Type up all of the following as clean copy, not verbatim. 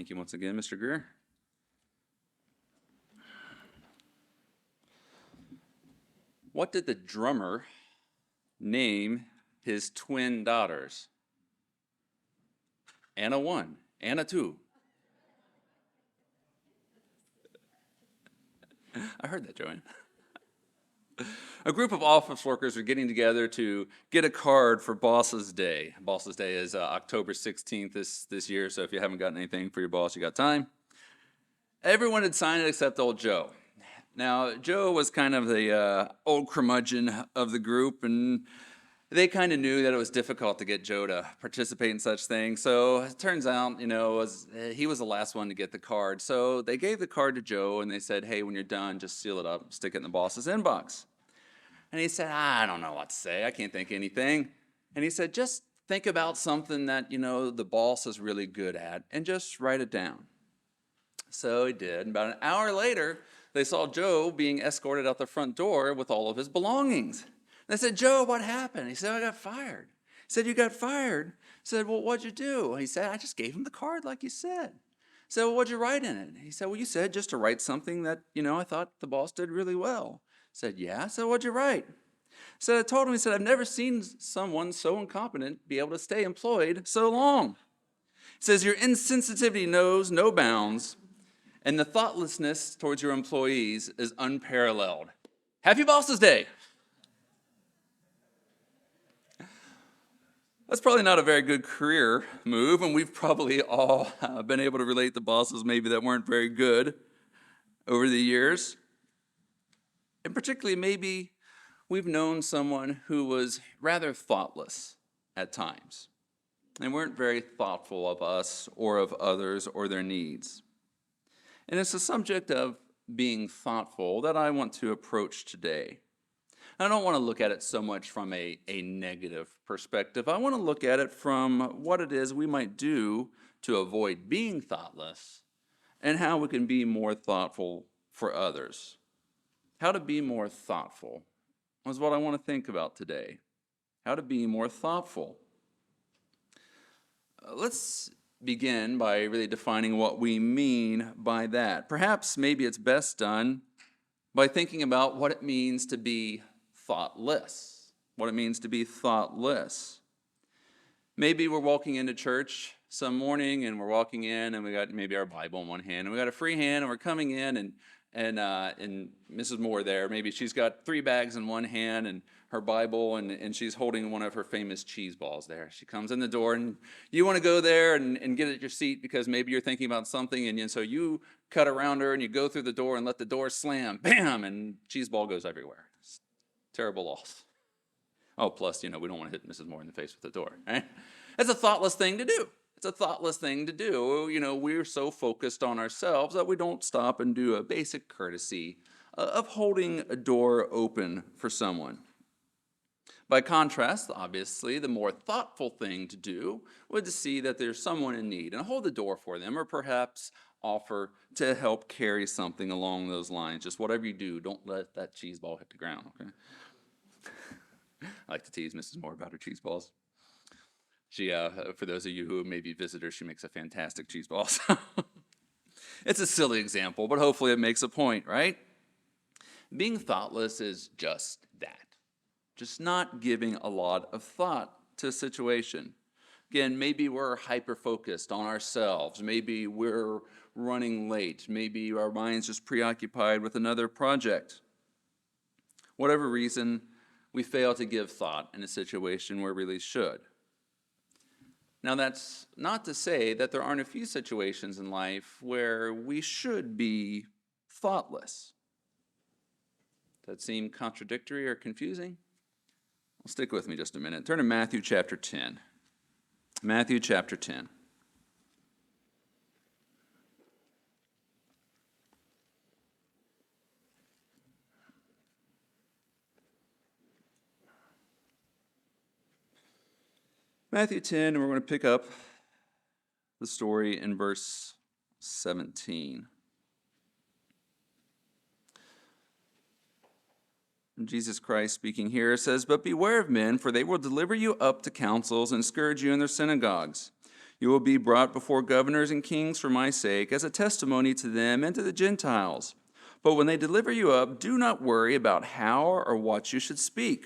Thank you once again, Mr. Greer. What did the drummer name his twin daughters? Anna 1, Anna 2. I heard that, Joanne. A group of office workers are getting together to get a card for Boss's Day. Boss's Day is October 16th this year, so if you haven't gotten anything for your boss, you got time. Everyone had signed it except old Joe. Now, Joe was kind of the old curmudgeon of the group, and they kind of knew that it was difficult to get Joe to participate in such things. So it turns out, he was the last one to get the card. So they gave the card to Joe, and they said, hey, when you're done, just seal it up, stick it in the boss's inbox. And he said, I don't know what to say. I can't think of anything. And he said, just think about something that, the boss is really good at, and just write it down. So he did. About an hour later, they saw Joe being escorted out the front door with all of his belongings. They said, Joe, what happened? He said, I got fired. He said, you got fired? He said, well, what'd you do? He said, I just gave him the card like you said. He said, well, what'd you write in it? He said, well, you said just to write something that, I thought the boss did really well. He said, yeah. I said, what'd you write? He said, I told him, he said, I've never seen someone so incompetent be able to stay employed so long. He says, your insensitivity knows no bounds, and the thoughtlessness towards your employees is unparalleled. Happy Boss's Day. That's probably not a very good career move, and we've probably all been able to relate to bosses maybe that weren't very good over the years. And particularly maybe we've known someone who was rather thoughtless at times and weren't very thoughtful of us or of others or their needs. And it's the subject of being thoughtful that I want to approach today. I don't want to look at it so much from a negative perspective. I want to look at it from what it is we might do to avoid being thoughtless and how we can be more thoughtful for others. How to be more thoughtful is what I want to think about today. How to be more thoughtful. Let's begin by really defining what we mean by that. Perhaps maybe it's best done by thinking about what it means to be thoughtless. What it means to be thoughtless. Maybe we're walking into church some morning and we're walking in and we got maybe our Bible in one hand and we got a free hand and we're coming in and Mrs. Moore there, maybe she's got 3 bags in one hand and her Bible and she's holding one of her famous cheese balls there. She comes in the door and you want to go there and get at your seat because maybe you're thinking about something and so you cut around her and you go through the door and let the door slam, bam, and cheese ball goes everywhere. It's terrible loss. Oh, plus, we don't want to hit Mrs. Moore in the face with the door, right? That's a thoughtless thing to do. It's a thoughtless thing to do. We're so focused on ourselves that we don't stop and do a basic courtesy of holding a door open for someone. By contrast, obviously, the more thoughtful thing to do would to see that there's someone in need and hold the door for them, or perhaps offer to help carry something along those lines. Just whatever you do, don't let that cheese ball hit the ground, okay? I like to tease Mrs. Moore about her cheese balls. She, for those of you who may be visitors, she makes a fantastic cheese ball. It's a silly example, but hopefully it makes a point, right? Being thoughtless is just that. Just not giving a lot of thought to a situation. Again, maybe we're hyper-focused on ourselves. Maybe we're running late. Maybe our mind's just preoccupied with another project. Whatever reason, we fail to give thought in a situation where we really should. Now, that's not to say that there aren't a few situations in life where we should be thoughtless. Does that seem contradictory or confusing? Well, stick with me just a minute. Turn to Matthew chapter 10. Matthew chapter 10. Matthew 10, and we're going to pick up the story in verse 17. And Jesus Christ speaking here says, "But beware of men, for they will deliver you up to councils and scourge you in their synagogues. You will be brought before governors and kings for my sake, as a testimony to them and to the Gentiles. But when they deliver you up, do not worry about how or what you should speak,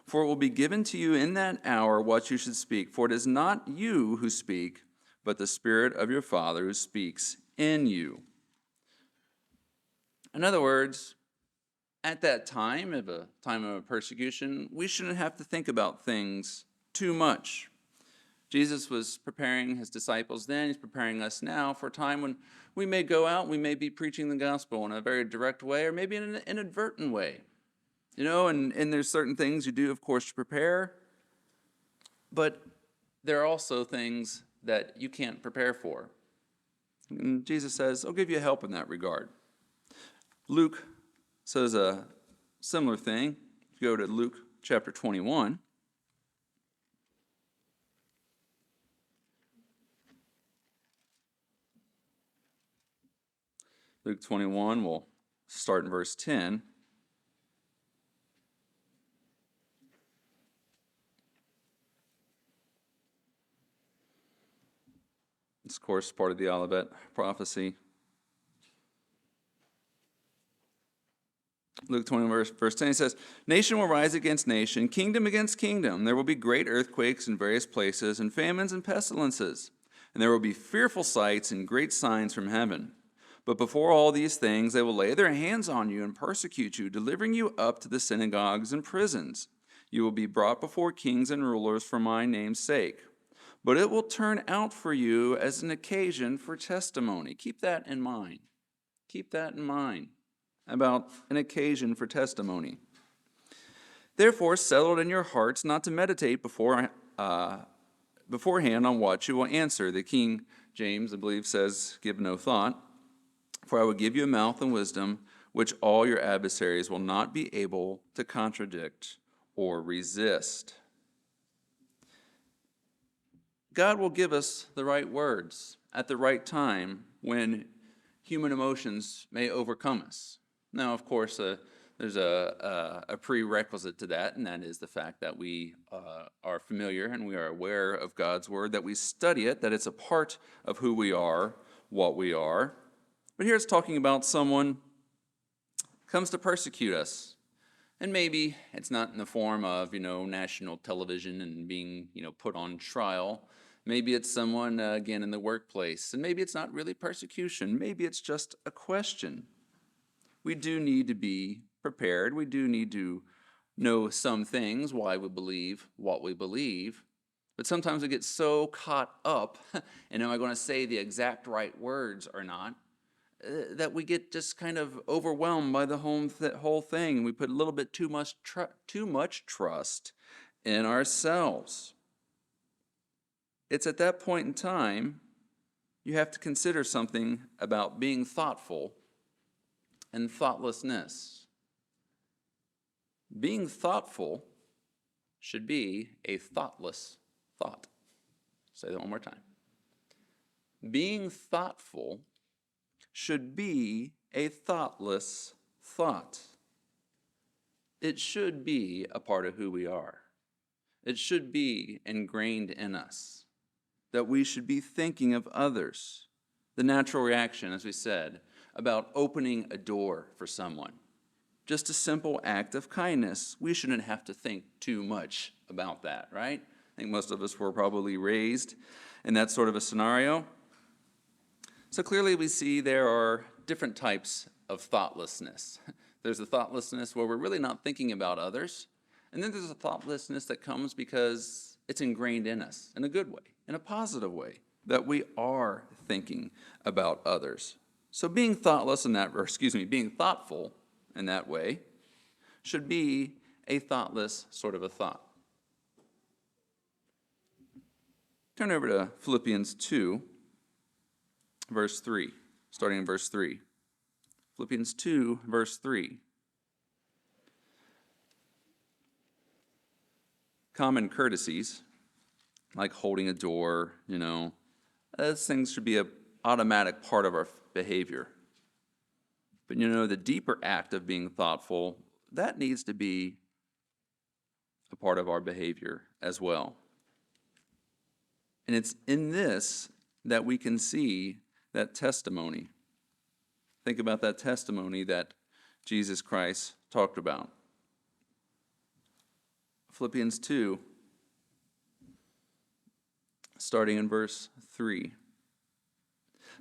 for it will be given to you in that hour what you should speak. For it is not you who speak, but the Spirit of your Father who speaks in you. In other words, at that time of persecution, we shouldn't have to think about things too much. Jesus was preparing his disciples then, he's preparing us now for a time when we may go out, we may be preaching the gospel in a very direct way, or maybe in an inadvertent way. And there's certain things you do, of course, to prepare, but there are also things that you can't prepare for. And Jesus says, I'll give you help in that regard. Luke says a similar thing. If you go to Luke chapter 21, Luke 21, we'll start in verse 10. This, of course, part of the Olivet prophecy. Luke 21, verse 10, he says, Nation will rise against nation, kingdom against kingdom. There will be great earthquakes in various places, and famines and pestilences. And there will be fearful sights and great signs from heaven. But before all these things, they will lay their hands on you and persecute you, delivering you up to the synagogues and prisons. You will be brought before kings and rulers for my name's sake. But it will turn out for you as an occasion for testimony. Keep that in mind. Keep that in mind about an occasion for testimony. Therefore, settle it in your hearts not to meditate beforehand on what you will answer. The King James, I believe, says, give no thought. For I will give you a mouth and wisdom, which all your adversaries will not be able to contradict or resist. God will give us the right words at the right time when human emotions may overcome us. Now, of course, there's a prerequisite to that, and that is the fact that we are familiar and we are aware of God's word, that we study it, that it's a part of who we are, what we are. But here it's talking about someone comes to persecute us. And maybe it's not in the form of, national television and being, put on trial. Maybe it's someone, again, in the workplace. And maybe it's not really persecution. Maybe it's just a question. We do need to be prepared. We do need to know some things, why we believe what we believe. But sometimes we get so caught up, and am I going to say the exact right words or not, that we get just kind of overwhelmed by the whole thing. We put a little bit too much trust in ourselves. It's at that point in time you have to consider something about being thoughtful and thoughtlessness. Being thoughtful should be a thoughtless thought. Say that one more time. Being thoughtful should be a thoughtless thought. It should be a part of who we are. It should be ingrained in us that we should be thinking of others. The natural reaction, as we said, about opening a door for someone. Just a simple act of kindness. We shouldn't have to think too much about that, right? I think most of us were probably raised in that sort of a scenario. So clearly we see there are different types of thoughtlessness. There's a thoughtlessness where we're really not thinking about others. And then there's a thoughtlessness that comes because it's ingrained in us in a good way, in a positive way, that we are thinking about others. So being thoughtless in that, being thoughtful in that way should be a thoughtless sort of a thought. Turn over to Philippians 2. Verse 3, starting in verse 3. Philippians 2, verse 3. Common courtesies, like holding a door, those things should be an automatic part of our behavior. But the deeper act of being thoughtful, that needs to be a part of our behavior as well. And it's in this that we can see that testimony. Think about that testimony that Jesus Christ talked about. Philippians 2, starting in verse 3,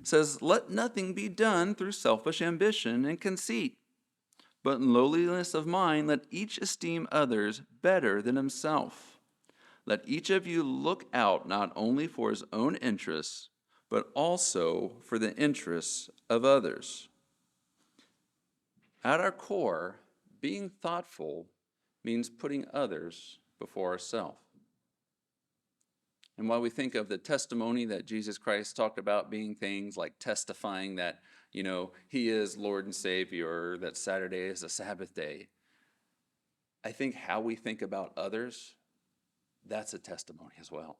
says, "Let nothing be done through selfish ambition and conceit, but in lowliness of mind let each esteem others better than himself. Let each of you look out not only for his own interests, but also for the interests of others." At our core, being thoughtful means putting others before ourselves. And while we think of the testimony that Jesus Christ talked about being things like testifying that, he is Lord and Savior, that Saturday is a Sabbath day, I think how we think about others, that's a testimony as well.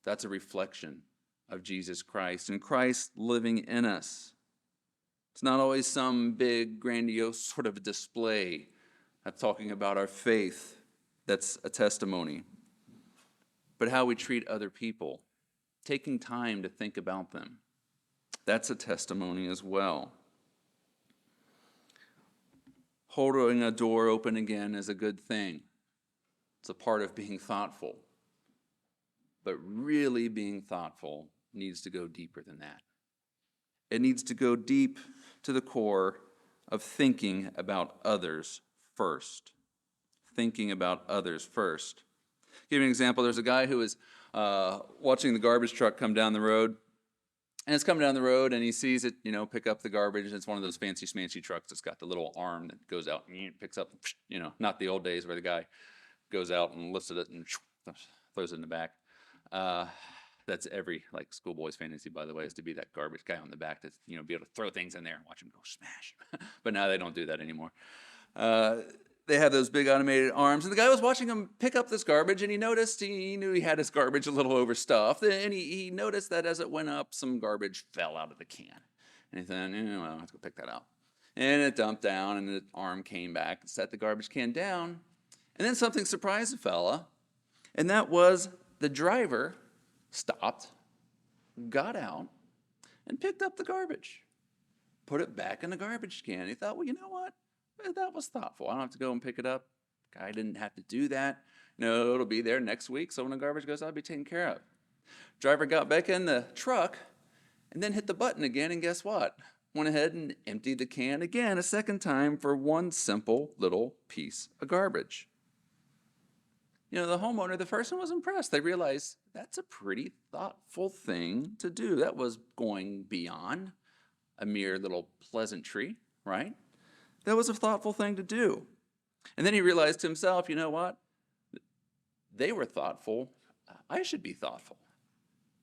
That's a reflection of Jesus Christ and Christ living in us. It's not always some big, grandiose sort of display of talking about our faith that's a testimony, but how we treat other people, taking time to think about them. That's a testimony as well. Holding a door open again is a good thing. It's a part of being thoughtful. But really being thoughtful needs to go deeper than that. It needs to go deep to the core of thinking about others first. Thinking about others first. I'll give you an example. There's a guy who was watching the garbage truck come down the road. And it's coming down the road, and he sees it, pick up the garbage. And it's one of those fancy schmancy trucks that's got the little arm that goes out and picks up, not the old days where the guy goes out and lifts it and throws it in the back. That's every schoolboy's fantasy, by the way, is to be that garbage guy on the back that's be able to throw things in there and watch them go smash. But now they don't do that anymore. They have those big automated arms, and the guy was watching him pick up this garbage, and he noticed he knew he had his garbage a little overstuffed, and he noticed that as it went up, some garbage fell out of the can, and he thought, I'll have to go pick that out. And it dumped down, and the arm came back and set the garbage can down, and then something surprised the fella, and that was the driver stopped, got out, and picked up the garbage, put it back in the garbage can. He thought, well, you know what? That was thoughtful. I don't have to go and pick it up. Guy didn't have to do that. No, it'll be there next week, so when the garbage goes out, it'll be taken care of. Driver got back in the truck and then hit the button again, and guess what? Went ahead and emptied the can again a second time for one simple little piece of garbage. The homeowner, the first one was impressed. They realized that's a pretty thoughtful thing to do. That was going beyond a mere little pleasantry, right? That was a thoughtful thing to do. And then he realized to himself, you know what? They were thoughtful. I should be thoughtful.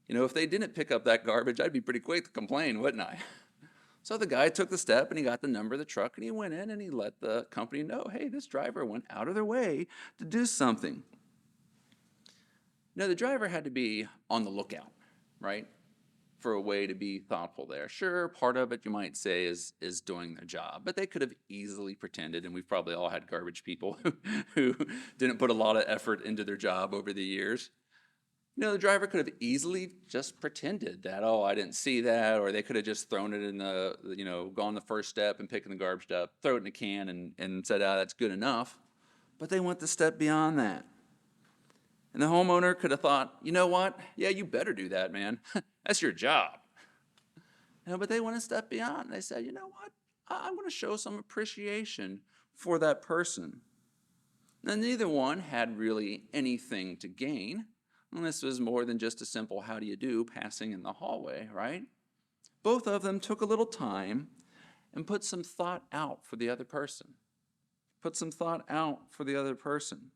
If they didn't pick up that garbage, I'd be pretty quick to complain, wouldn't I? So the guy took the step, and he got the number of the truck, and he went in, and he let the company know, hey, this driver went out of their way to do something. The driver had to be on the lookout, right, for a way to be thoughtful there. Sure, part of it, you might say, is doing their job, but they could have easily pretended, and we've probably all had garbage people who didn't put a lot of effort into their job over the years. The driver could have easily just pretended that, I didn't see that, or they could have just thrown it in gone the first step and picking the garbage up, throw it in a can and said, that's good enough. But they went the step beyond that. And the homeowner could have thought, you know what? Yeah, you better do that, man. That's your job. But they went a step beyond. They said, you know what? I'm going to show some appreciation for that person. And neither one had really anything to gain. And this was more than just a simple how do you do passing in the hallway, right? Both of them took a little time and put some thought out for the other person. Put some thought out for the other person.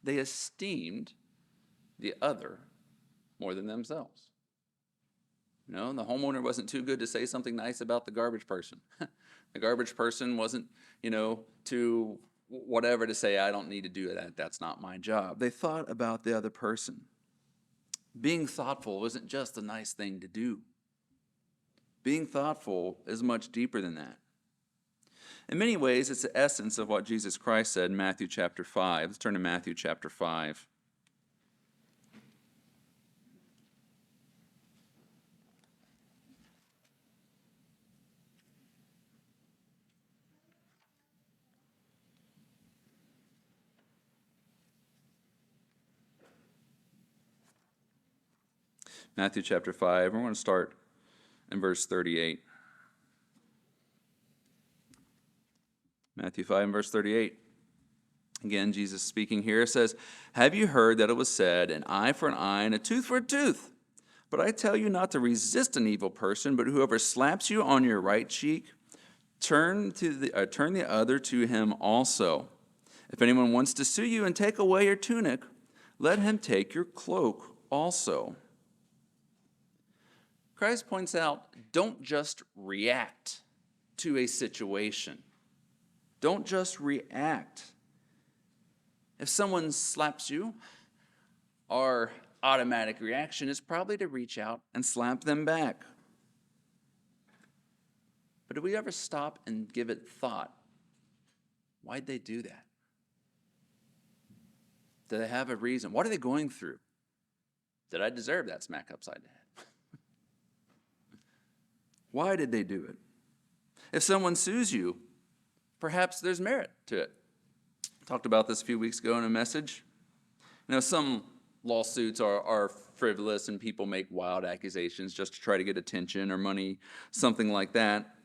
They esteemed the other more than themselves. The homeowner wasn't too good to say something nice about the garbage person. The garbage person wasn't, too whatever to say, I don't need to do that. That's not my job. They thought about the other person. Being thoughtful wasn't just a nice thing to do. Being thoughtful is much deeper than that. In many ways, it's the essence of what Jesus Christ said in Matthew chapter 5. Let's turn to Matthew chapter 5. Matthew chapter 5. We're going to start in verse 38. Matthew 5 and verse 38. Again, Jesus speaking here says, "Have you heard that it was said, an eye for an eye and a tooth for a tooth? But I tell you not to resist an evil person, but whoever slaps you on your right cheek, turn the other to him also. If anyone wants to sue you and take away your tunic, let him take your cloak also." Christ points out, don't just react to a situation. Don't just react. If someone slaps you, our automatic reaction is probably to reach out and slap them back. But do we ever stop and give it thought? Why'd they do that? Do they have a reason? What are they going through? Did I deserve that smack upside the head? Why did they do it? If someone sues you, perhaps there's merit to it. I talked about this a few weeks ago in a message. Some lawsuits are frivolous and people make wild accusations just to try to get attention or money, something like that.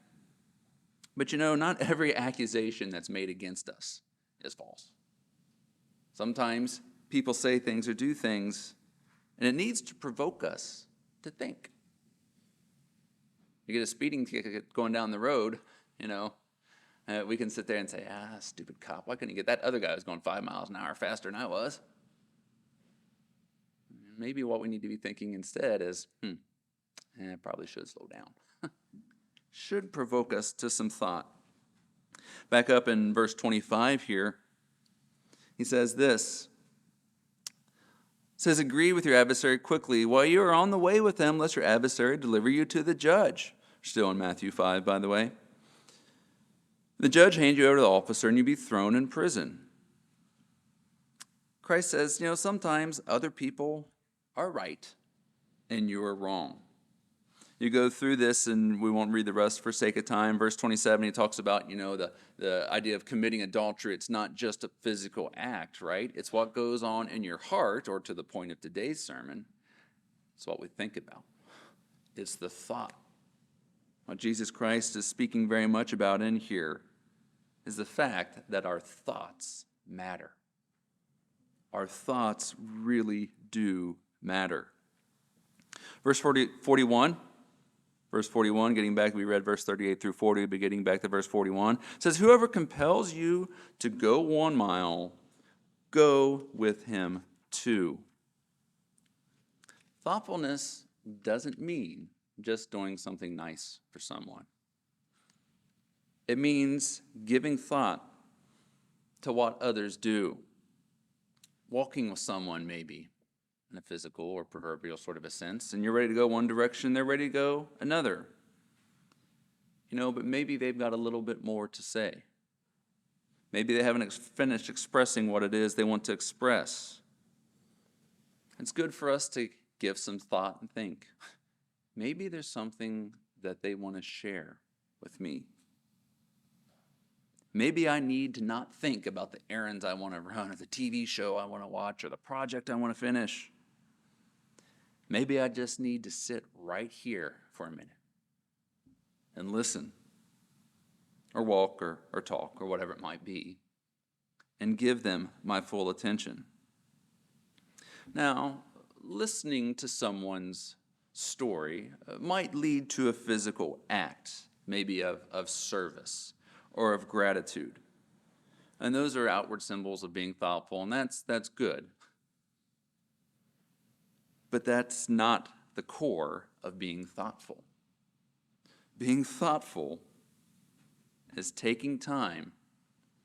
But not every accusation that's made against us is false. Sometimes people say things or do things, and it needs to provoke us to think. You get a speeding ticket going down the road, we can sit there and say, stupid cop, why couldn't you get that other guy who was going 5 miles an hour faster than I was? Maybe what we need to be thinking instead is, I probably should slow down. Should provoke us to some thought. Back up in verse 25 here, he says this. It says, "Agree with your adversary quickly while you are on the way with him, lest your adversary deliver you to the judge." Still in Matthew 5, by the way. "The judge hand you over to the officer and you be thrown in prison." Christ says, sometimes other people are right and you are wrong. You go through this, and we won't read the rest for sake of time. Verse 27, he talks about, the idea of committing adultery. It's not just a physical act, right? It's what goes on in your heart, or to the point of today's sermon, it's what we think about. It's the thought. What Jesus Christ is speaking very much about in here is the fact that our thoughts matter. Our thoughts really do matter. Verse 41. Verse 41, getting back, we read verse 38 through 40, but getting back to verse 41, says, "Whoever compels you to go 1 mile, go with him 2. Thoughtfulness doesn't mean just doing something nice for someone. It means giving thought to what others do. Walking with someone, maybe, in a physical or proverbial sort of a sense, and you're ready to go one direction, they're ready to go another. But maybe they've got a little bit more to say. Maybe they haven't finished expressing what it is they want to express. It's good for us to give some thought and think, maybe there's something that they want to share with me. Maybe I need to not think about the errands I want to run, or the TV show I want to watch, or the project I want to finish. Maybe I just need to sit right here for a minute and listen, or walk, or talk, or whatever it might be, and give them my full attention. Now, listening to someone's story might lead to a physical act, maybe of service or of gratitude. And those are outward symbols of being thoughtful, and that's good. But that's not the core of being thoughtful. Being thoughtful is taking time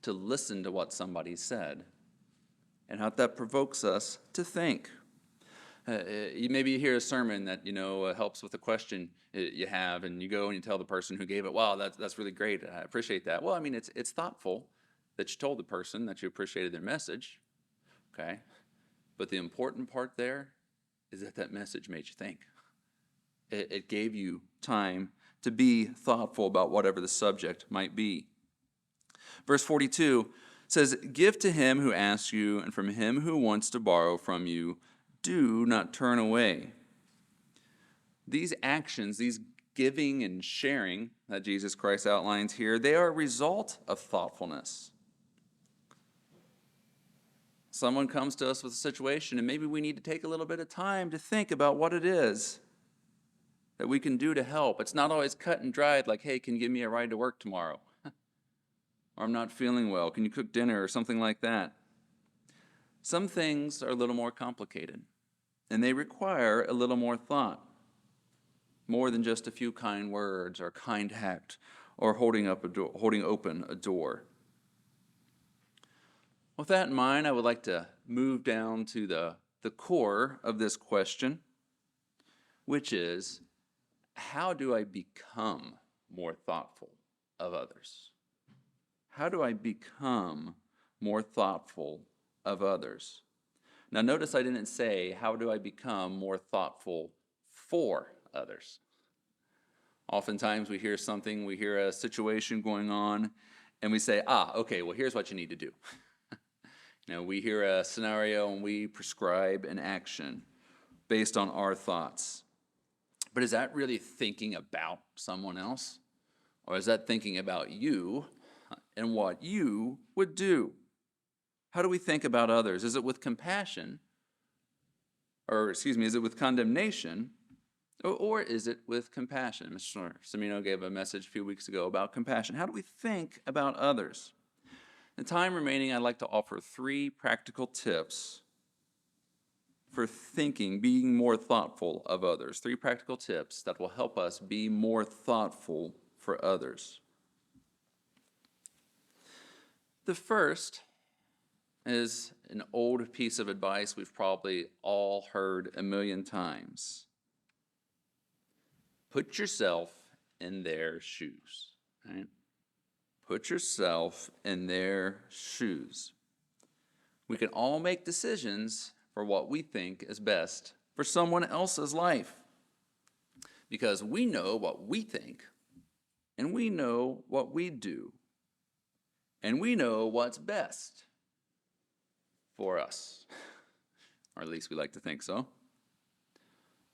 to listen to what somebody said and how that provokes us to think. Maybe you hear a sermon that helps with a question you have, and you go and you tell the person who gave it, "Wow, that's really great. I appreciate that." Well, it's thoughtful that you told the person that you appreciated their message, okay? But the important part there is that message made you think. It gave you time to be thoughtful about whatever the subject might be. Verse 42 says, "Give to him who asks you, and from him who wants to borrow from you, do not turn away." These actions, these giving and sharing that Jesus Christ outlines here, they are a result of thoughtfulness. Someone comes to us with a situation, and maybe we need to take a little bit of time to think about what it is that we can do to help. It's not always cut and dried like, hey, can you give me a ride to work tomorrow? Or I'm not feeling well. Can you cook dinner or something like that? Some things are a little more complicated, and they require a little more thought, more than just a few kind words or kind act or holding open a door. With that in mind, I would like to move down to the core of this question, which is, how do I become more thoughtful of others? How do I become more thoughtful of others? Now notice I didn't say, how do I become more thoughtful for others? Oftentimes we hear a situation going on, and we say, okay, well, here's what you need to do. We hear a scenario and we prescribe an action based on our thoughts. But is that really thinking about someone else? Or is that thinking about you and what you would do? How do we think about others? Is it with compassion? Is it with condemnation? Or is it with compassion? Mr. Semino gave a message a few weeks ago about compassion. How do we think about others? In the time remaining, I'd like to offer 3 practical tips for thinking, being more thoughtful of others. 3 practical tips that will help us be more thoughtful for others. The first is an old piece of advice we've probably all heard a million times. Put yourself in their shoes, right? Put yourself in their shoes. We can all make decisions for what we think is best for someone else's life, because we know what we think, and we know what we do, and we know what's best for us, or at least we like to think so.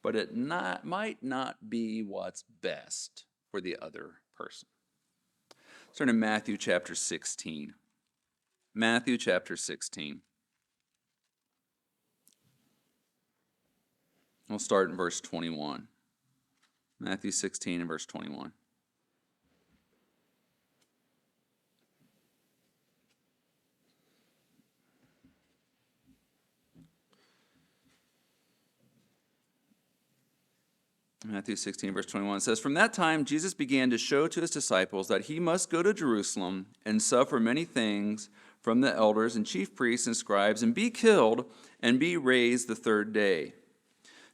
But it might not be what's best for the other person. Turn to Matthew chapter 16. Matthew chapter 16. We'll start in verse 21. Matthew 16 and verse 21. Matthew 16, verse 21 says, "From that time Jesus began to show to his disciples that he must go to Jerusalem and suffer many things from the elders and chief priests and scribes, and be killed and be raised the 3rd day."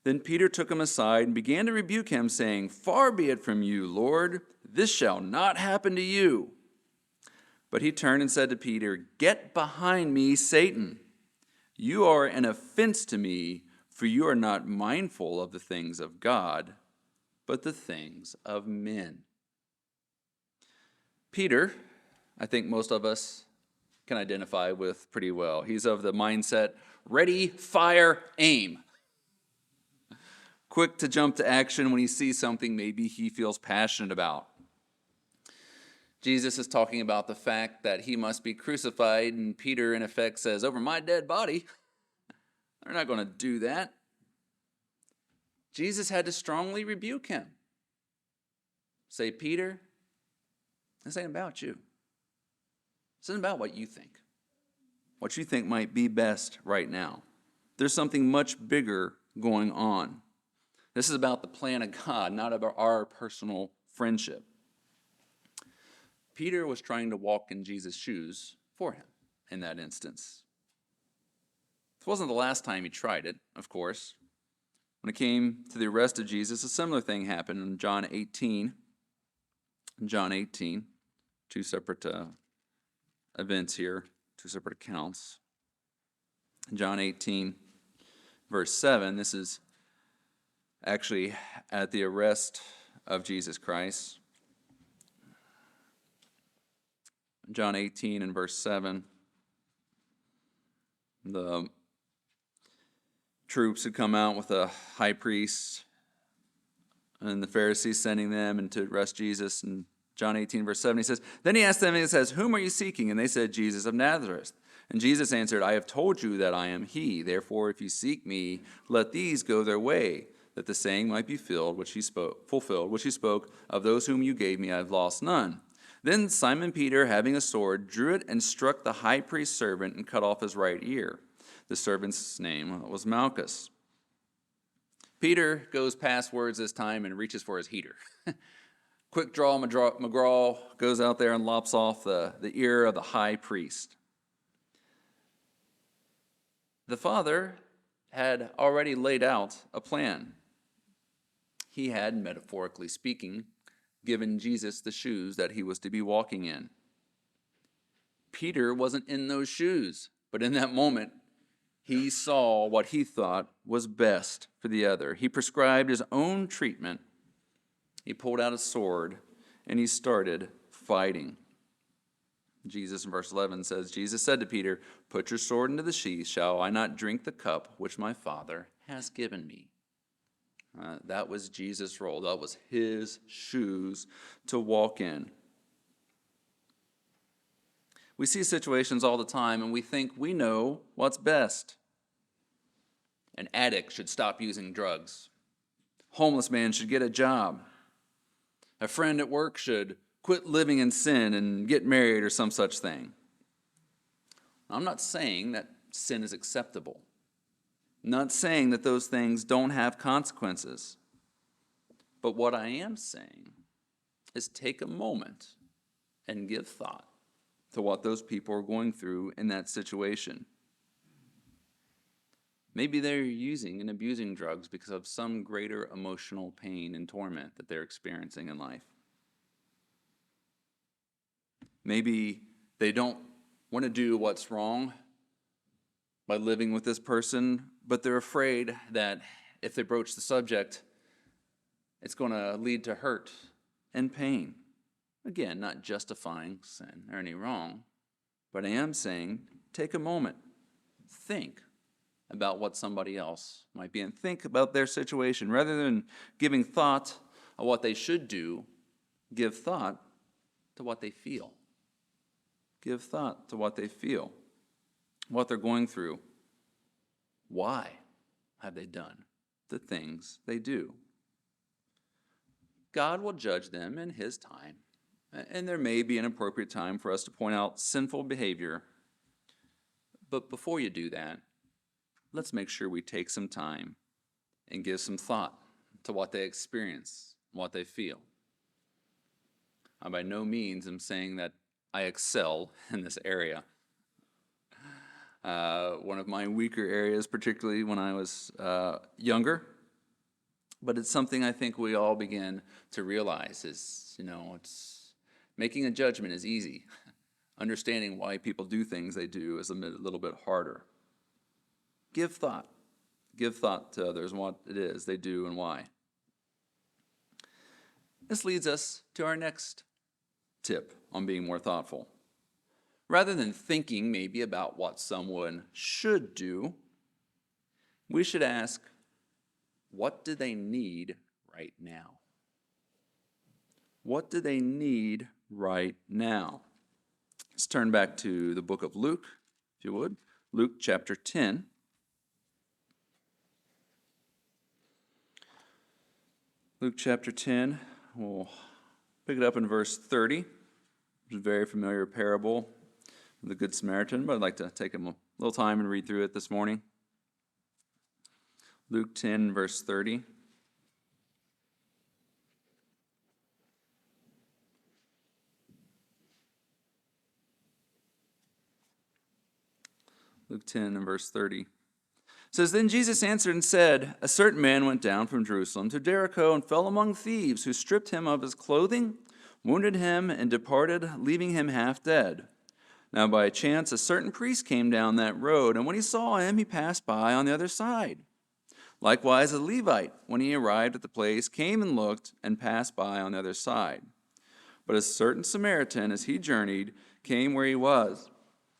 Then Peter took him aside and began to rebuke him, saying, "Far be it from you, Lord, this shall not happen to you." But he turned and said to Peter, "Get behind me, Satan. You are an offense to me, for you are not mindful of the things of God, but the things of men." Peter, I think most of us can identify with pretty well. He's of the mindset, ready, fire, aim. Quick to jump to action when he sees something maybe he feels passionate about. Jesus is talking about the fact that he must be crucified, and Peter, in effect, says, "Over my dead body." They're not going to do that. Jesus had to strongly rebuke him. Say, "Peter, this ain't about you. This isn't about what you think might be best right now. There's something much bigger going on. This is about the plan of God, not about our personal friendship." Peter was trying to walk in Jesus' shoes for him in that instance. This wasn't the last time he tried it, of course. When it came to the arrest of Jesus, a similar thing happened in John 18. In John 18, 2 separate events here, 2 separate accounts. In John 18, verse 7, this is actually at the arrest of Jesus Christ. John 18 and verse 7, the troops had come out with a high priest And the Pharisees sending them and to arrest Jesus. In John 18, verse 7, he says, then he asked them, and he says, whom are you seeking? And they said, Jesus of Nazareth. And Jesus answered, I have told you that I am he. Therefore, if you seek me, let these go their way, that the saying might be fulfilled, which he spoke, of those whom you gave me, I have lost none. Then Simon Peter, having a sword, drew it and struck the high priest's servant and cut off his right ear. The servant's name was Malchus. Peter goes past words this time and reaches for his heater. Quick draw, McGraw goes out there and lops off the ear of the high priest. The Father had already laid out a plan. He had, metaphorically speaking, given Jesus the shoes that he was to be walking in. Peter wasn't in those shoes, but in that moment, he saw what he thought was best for the other. He prescribed his own treatment. He pulled out a sword, and he started fighting. Jesus in verse 11 says, Jesus said to Peter, put your sword into the sheath. Shall I not drink the cup which my Father has given me? That was Jesus' role. That was his shoes to walk in. We see situations all the time, and we think we know what's best. An addict should stop using drugs. Homeless man should get a job. A friend at work should quit living in sin and get married or some such thing. I'm not saying that sin is acceptable. I'm not saying that those things don't have consequences. But what I am saying is take a moment and give thought to what those people are going through in that situation. Maybe they're using and abusing drugs because of some greater emotional pain and torment that they're experiencing in life. Maybe they don't want to do what's wrong by living with this person, but they're afraid that if they broach the subject, it's going to lead to hurt and pain. Again, not justifying sin or any wrong, but I am saying take a moment, think about what somebody else might be, and think about their situation. Rather than giving thought of what they should do, give thought to what they feel. Give thought to what they feel, what they're going through. Why have they done the things they do? God will judge them in his time, and there may be an appropriate time for us to point out sinful behavior. But before you do that, let's make sure we take some time and give some thought to what they experience, what they feel. I by no means am saying that I excel in this area. One of my weaker areas, particularly when I was younger, but it's something I think we all begin to realize is, it's making a judgment is easy. Understanding why people do things they do is a little bit harder. Give thought. Give thought to others and what it is they do and why. This leads us to our next tip on being more thoughtful. Rather than thinking maybe about what someone should do, we should ask, what do they need right now? What do they need right now? Let's turn back to the book of Luke, if you would. Luke chapter 10. Luke chapter 10, we'll pick it up in verse 30, which is a very familiar parable of the Good Samaritan, but I'd like to take a little time and read through it this morning. Luke 10, verse 30. Luke 10 and verse 30. It says, Then Jesus answered and said, A certain man went down from Jerusalem to Jericho and fell among thieves, who stripped him of his clothing, wounded him, and departed, leaving him half dead. Now by chance a certain priest came down that road, and when he saw him, he passed by on the other side. Likewise a Levite, when he arrived at the place, came and looked, and passed by on the other side. But a certain Samaritan, as he journeyed, came where he was.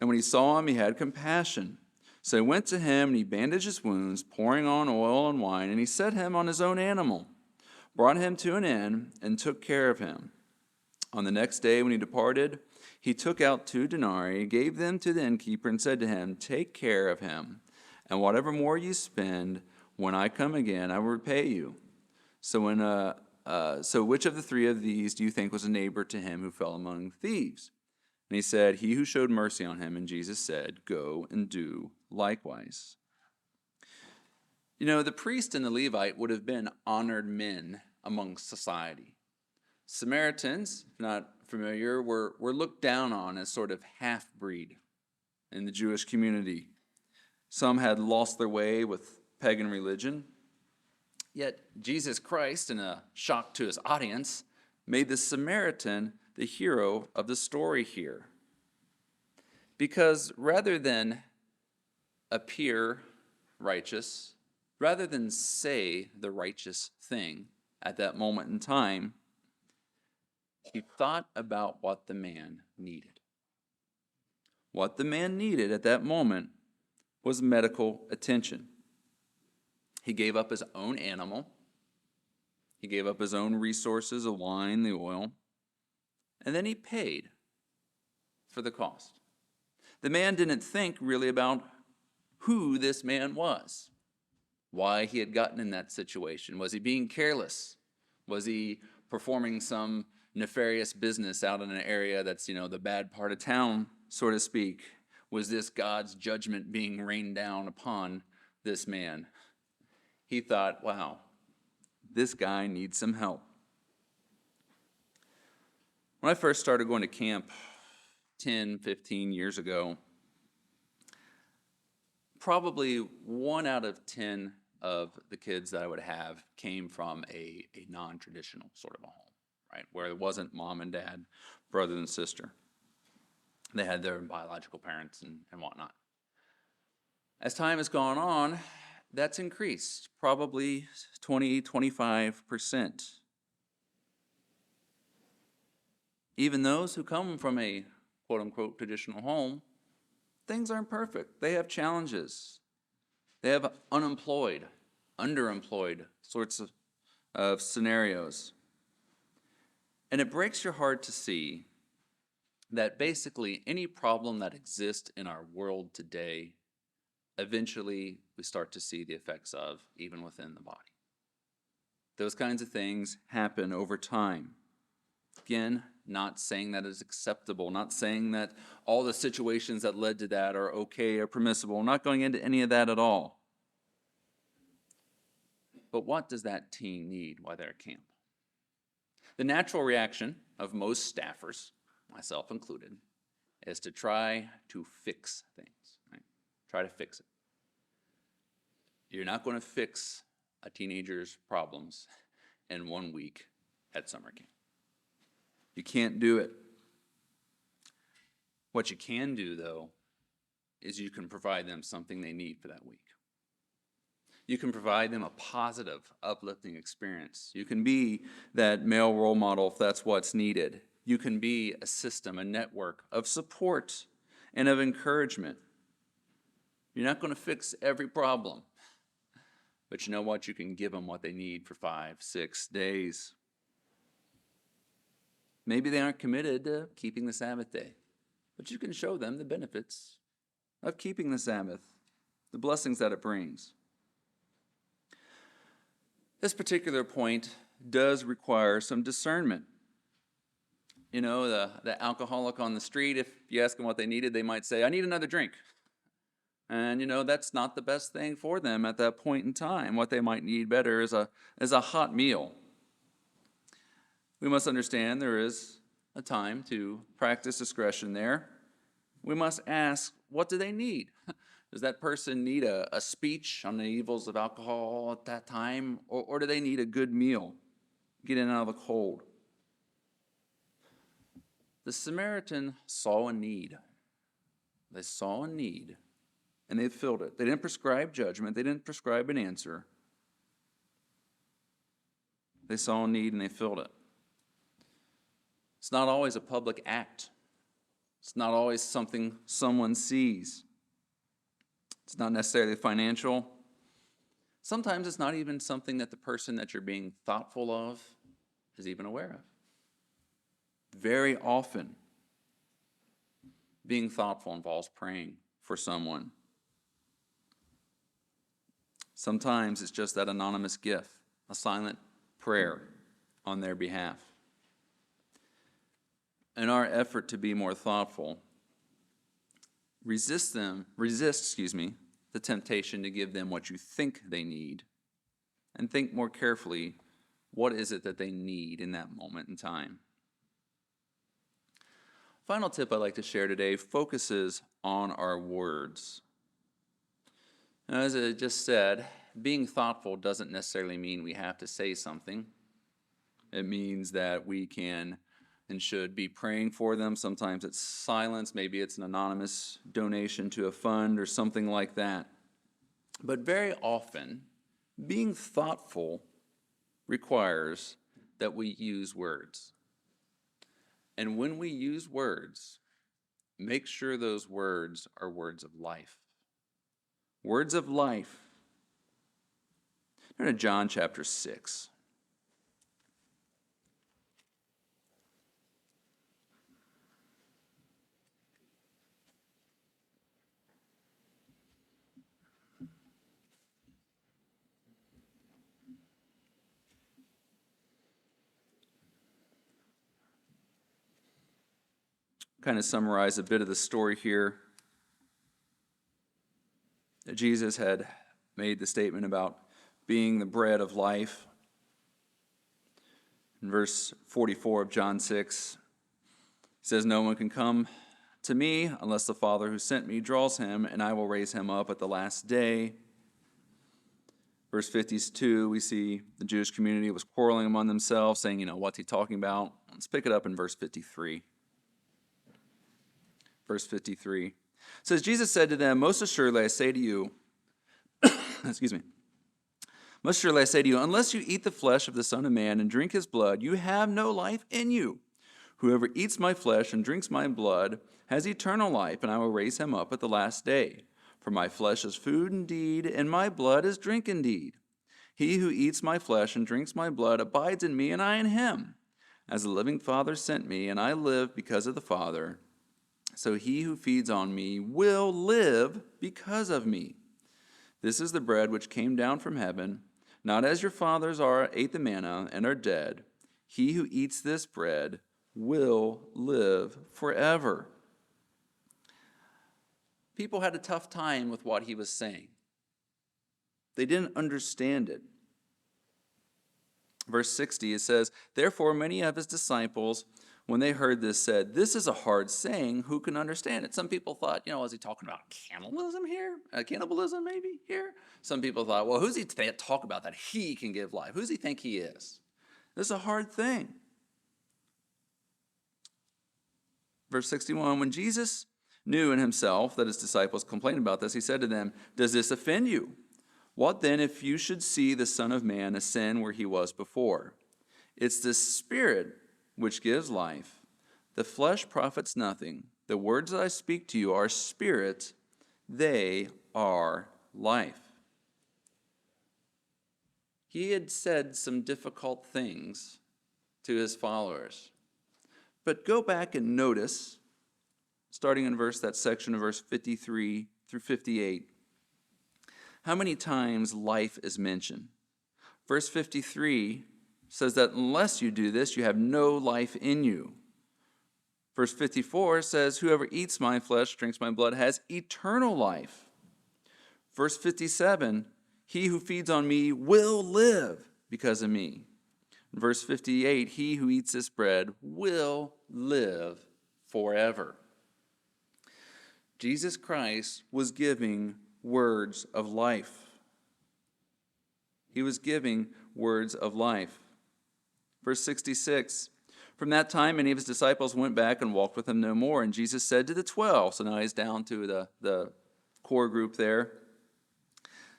And when he saw him, he had compassion. So he went to him, and he bandaged his wounds, pouring on oil and wine, and he set him on his own animal, brought him to an inn, and took care of him. On the next day when he departed, he took out 2 denarii, gave them to the innkeeper, and said to him, "Take care of him, and whatever more you spend, when I come again, I will repay you." So which of the 3 of these do you think was a neighbor to him who fell among thieves? And he said, "He who showed mercy on him." And Jesus said, "Go and do likewise." You know, the priest and the Levite would have been honored men among society. Samaritans, if not familiar, were looked down on as sort of half-breed in the Jewish community. Some had lost their way with pagan religion. Yet Jesus Christ, in a shock to his audience, made the Samaritan the hero of the story here. Because rather than appear righteous, rather than say the righteous thing at that moment in time, he thought about what the man needed. What the man needed at that moment was medical attention. He gave up his own animal. He gave up his own resources, the wine, the oil, and then he paid for the cost. The man didn't think really about who this man was, why he had gotten in that situation. Was he being careless? Was he performing some nefarious business out in an area that's, the bad part of town, so to speak? Was this God's judgment being rained down upon this man? He thought, wow, this guy needs some help. When I first started going to camp 10, 15 years ago, probably 1 out of 10 of the kids that I would have came from a non-traditional sort of a home, right? Where it wasn't mom and dad, brother and sister. They had their biological parents and whatnot. As time has gone on, that's increased, probably 20, 25%. Even those who come from a quote-unquote traditional home, things aren't perfect. They have challenges. They have unemployed, underemployed sorts of scenarios. And it breaks your heart to see that basically any problem that exists in our world today, eventually we start to see the effects of, even within the body. Those kinds of things happen over time. Again, not saying that is acceptable, not saying that all the situations that led to that are okay or permissible, not going into any of that at all. But what does that teen need while they're at camp? The natural reaction of most staffers, myself included, is to try to fix things, right? Try to fix it. You're not going to fix a teenager's problems in 1 week at summer camp. You can't do it. What you can do, though, is you can provide them something they need for that week. You can provide them a positive, uplifting experience. You can be that male role model if that's what's needed. You can be a system, a network of support and of encouragement. You're not going to fix every problem, but you know what? You can give them what they need for 5, 6 days. Maybe they aren't committed to keeping the Sabbath day, but you can show them the benefits of keeping the Sabbath, the blessings that it brings. This particular point does require some discernment. The alcoholic on the street, if you ask them what they needed, they might say, "I need another drink." And, that's not the best thing for them at that point in time. What they might need better is a hot meal. We must understand there is a time to practice discretion there. We must ask, what do they need? Does that person need a speech on the evils of alcohol at that time? Or do they need a good meal? Get in out of the cold. The Samaritan saw a need. They saw a need, and they filled it. They didn't prescribe judgment. They didn't prescribe an answer. They saw a need, and they filled it. It's not always a public act. It's not always something someone sees. It's not necessarily financial. Sometimes it's not even something that the person that you're being thoughtful of is even aware of. Very often, being thoughtful involves praying for someone. Sometimes it's just that anonymous gift, a silent prayer on their behalf. In our effort to be more thoughtful, resist the temptation to give them what you think they need, and think more carefully, what is it that they need in that moment in time? Final tip I'd like to share today focuses on our words. Now, as I just said, being thoughtful doesn't necessarily mean we have to say something. It means that we can and should be praying for them. Sometimes it's silence, maybe it's an anonymous donation to a fund or something like that. But very often, being thoughtful requires that we use words. And when we use words, make sure those words are words of life. Words of life. Turn to John chapter 6. Kind of summarize a bit of the story here. Jesus had made the statement about being the bread of life. In verse 44 of John 6, he says, "No one can come to me unless the Father who sent me draws him, and I will raise him up at the last day." Verse 52, we see the Jewish community was quarreling among themselves, saying, what's he talking about? Let's pick it up in verse 53. Verse 53 says, "Jesus said to them, 'Most assuredly I say to you,'" excuse me, "'most assuredly I say to you, unless you eat the flesh of the Son of Man and drink his blood, you have no life in you. Whoever eats my flesh and drinks my blood has eternal life, and I will raise him up at the last day. For my flesh is food indeed, and my blood is drink indeed. He who eats my flesh and drinks my blood abides in me, and I in him. As the living Father sent me, and I live because of the Father, so he who feeds on me will live because of me. This is the bread which came down from heaven, not as your fathers ate the manna and are dead. He who eats this bread will live forever." People had a tough time with what he was saying. They didn't understand it. Verse 60, it says, "Therefore many of his disciples, when they heard this, said, 'This is a hard saying. Who can understand it?'" Some people thought, is he talking about cannibalism here? Cannibalism maybe here? Some people thought, well, who's he talk about that he can give life? Who's he think he is? This is a hard thing. Verse 61, "When Jesus knew in himself that his disciples complained about this, he said to them, 'Does this offend you? What then if you should see the Son of Man ascend where he was before? It's the Spirit which gives life. The flesh profits nothing. The words that I speak to you are spirit, they are life.'" He had said some difficult things to his followers. But go back and notice, starting in that section of verse 53 through 58, how many times life is mentioned. Verse 53 says that unless you do this, you have no life in you. Verse 54 says, "Whoever eats my flesh, drinks my blood, has eternal life." Verse 57, "He who feeds on me will live because of me." Verse 58, "He who eats this bread will live forever." Jesus Christ was giving words of life. He was giving words of life. Verse 66, "From that time many of his disciples went back and walked with him no more. And Jesus said to the 12," so now he's down to the core group there.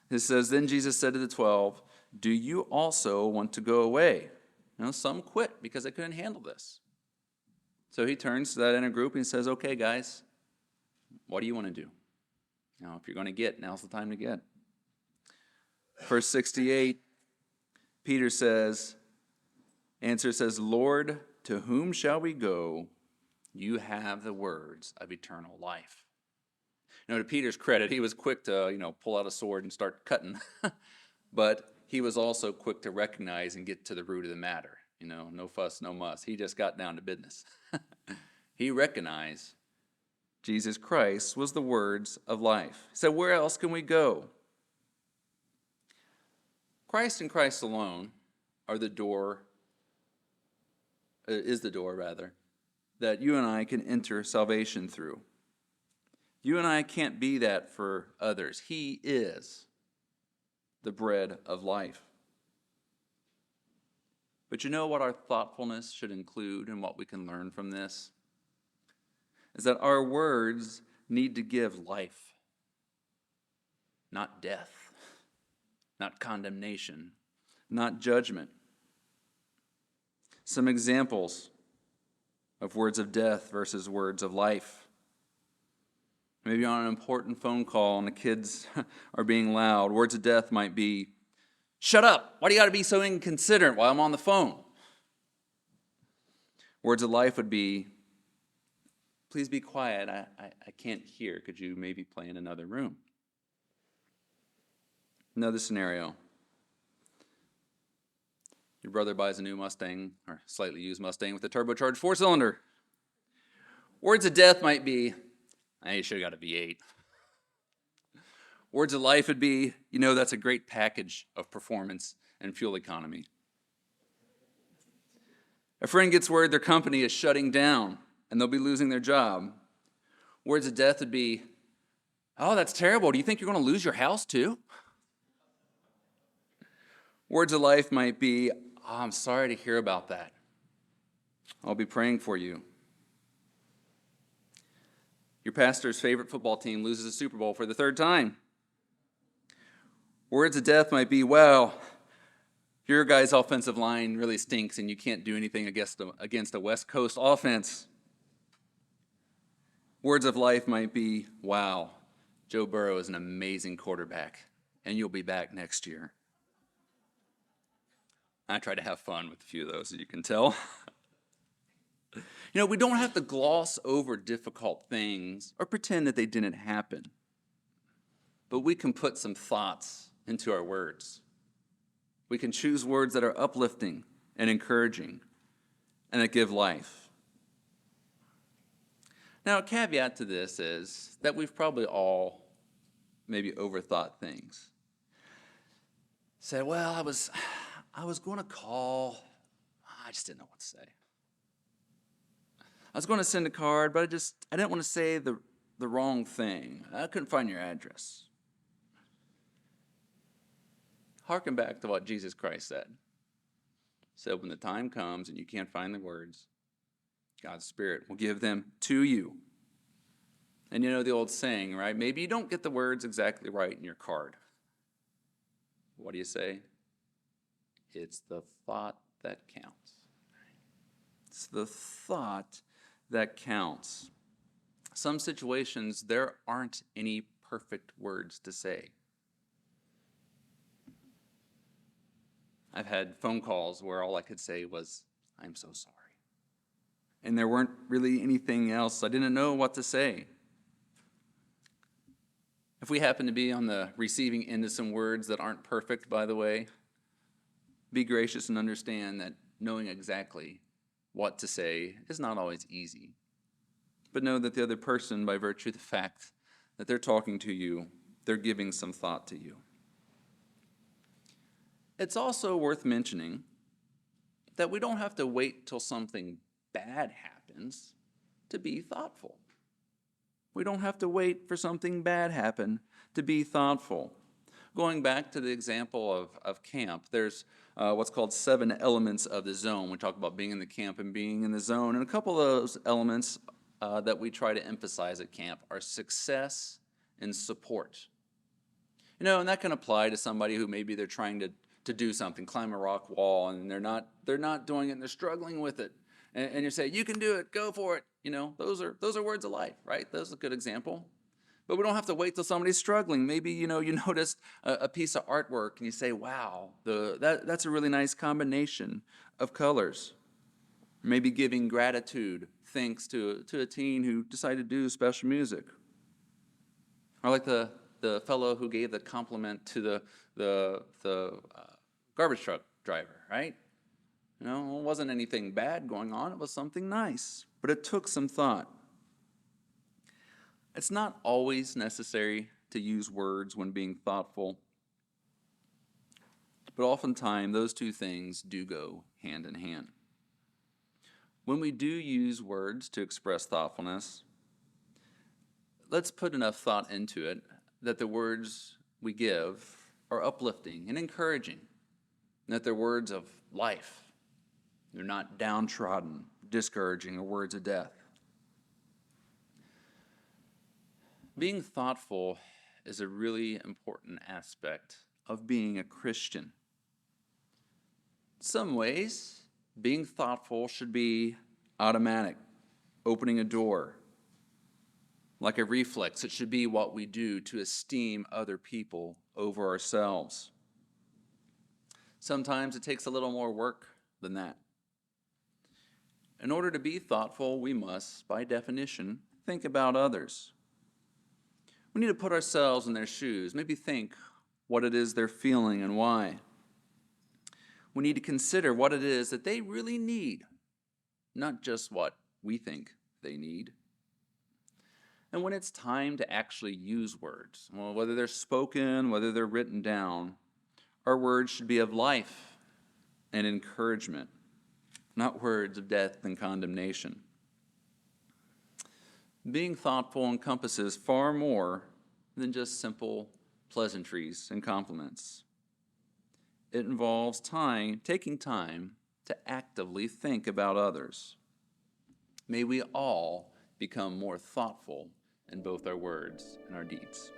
It says, "Then Jesus said to the 12, 'Do you also want to go away?' Some quit because they couldn't handle this. So he turns to that inner group and he says, 'Okay, guys, what do you want to do? If you're going to get, now's the time to get.' Verse 68, Peter says, Lord, to whom shall we go? You have the words of eternal life. To Peter's credit, he was quick to, pull out a sword and start cutting. But he was also quick to recognize and get to the root of the matter. No fuss, no muss. He just got down to business. He recognized Jesus Christ was the words of life. He said, where else can we go? Christ and Christ alone is the door, that you and I can enter salvation through. You and I can't be that for others. He is the bread of life. But you know what our thoughtfulness should include and what we can learn from this? Is that our words need to give life, not death, not condemnation, not judgment. Some examples of words of death versus words of life. Maybe on an important phone call and the kids are being loud. Words of death might be, shut up, why do you got to be so inconsiderate while I'm on the phone? Words of life would be, please be quiet, I can't hear. Could you maybe play in another room? Another scenario. Your brother buys a new Mustang, or slightly used Mustang with a turbocharged 4-cylinder. Words of death might be, you should have got a V8. Words of life would be, that's a great package of performance and fuel economy. A friend gets word their company is shutting down and they'll be losing their job. Words of death would be, oh, that's terrible. Do you think you're going to lose your house too? Words of life might be, I'm sorry to hear about that. I'll be praying for you. Your pastor's favorite football team loses a Super Bowl for the 3rd time. Words of death might be, well, your guy's offensive line really stinks and you can't do anything against a West Coast offense. Words of life might be, wow, Joe Burrow is an amazing quarterback and you'll be back next year. I try to have fun with a few of those, as you can tell. We don't have to gloss over difficult things or pretend that they didn't happen. But we can put some thoughts into our words. We can choose words that are uplifting and encouraging and that give life. Now, a caveat to this is that we've probably all maybe overthought things. Said, well, I was going to call, I just didn't know what to say. I was going to send a card, but I didn't want to say the wrong thing. I couldn't find your address. Harken back to what Jesus Christ said. Said when the time comes and you can't find the words, God's Spirit will give them to you. And you know the old saying, right? Maybe you don't get the words exactly right in your card. What do you say? It's the thought that counts. It's the thought that counts. Some situations, there aren't any perfect words to say. I've had phone calls where all I could say was, I'm so sorry. And there weren't really anything else. I didn't know what to say. If we happen to be on the receiving end of some words that aren't perfect, by the way, be gracious and understand that knowing exactly what to say is not always easy. But know that the other person, by virtue of the fact that they're talking to you, they're giving some thought to you. It's also worth mentioning that we don't have to wait till something bad happens to be thoughtful. We don't have to wait for something bad happen to be thoughtful. Going back to the example of camp, there's what's called 7 elements of the zone. We talk about being in the camp and being in the zone. And a couple of those elements that we try to emphasize at camp are success and support. And that can apply to somebody who maybe they're trying to do something, climb a rock wall, and they're not doing it and they're struggling with it. And you say, you can do it, go for it. Those are words of life, right? Those are a good example. But we don't have to wait till somebody's struggling. Maybe, you noticed a piece of artwork and you say, wow, that's a really nice combination of colors. Maybe giving gratitude, thanks to a teen who decided to do special music. Or like the fellow who gave the compliment to the garbage truck driver, right? It wasn't anything bad going on. It was something nice, but it took some thought. It's not always necessary to use words when being thoughtful, but oftentimes those two things do go hand in hand. When we do use words to express thoughtfulness, let's put enough thought into it that the words we give are uplifting and encouraging, and that they're words of life. They're not downtrodden, discouraging, or words of death. Being thoughtful is a really important aspect of being a Christian. In some ways, being thoughtful should be automatic, opening a door. Like a reflex, it should be what we do to esteem other people over ourselves. Sometimes it takes a little more work than that. In order to be thoughtful, we must, by definition, think about others. We need to put ourselves in their shoes, maybe think what it is they're feeling and why. We need to consider what it is that they really need, not just what we think they need. And when it's time to actually use words, well, whether they're spoken, whether they're written down, our words should be of life and encouragement, not words of death and condemnation. Being thoughtful encompasses far more than just simple pleasantries and compliments. It involves taking time to actively think about others. May we all become more thoughtful in both our words and our deeds.